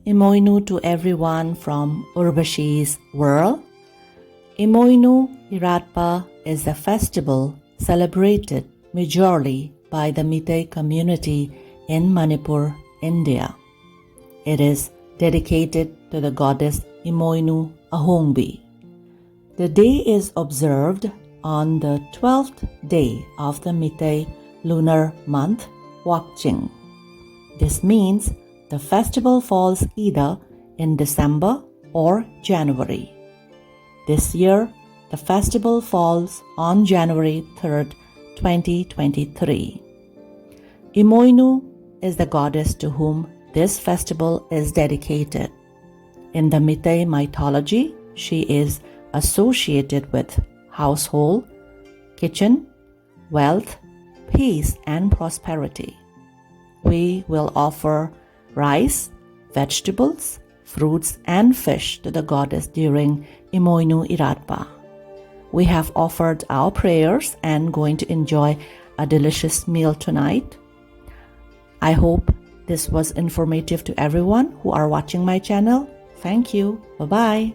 Imoinu to everyone from Urbashi's world. Imoinu Iratpa is a festival celebrated majorly by the Meitei community in Manipur, India. It is dedicated to the goddess Imoinu Ahongbi. The day is observed on the 12th day of the Meitei lunar month, Wakching. This means the festival falls either in December or January. This year, the festival falls on January 3rd, 2023. Imoinu is the goddess to whom this festival is dedicated. In the Meitei mythology, she is associated with household, kitchen, wealth, peace, and prosperity. We will offer rice, vegetables, fruits, and fish to the goddess during Imoinu Iratpa. We have offered our prayers and going to enjoy a delicious meal tonight. I hope this was informative to everyone who are watching my channel. Thank you. Bye-bye.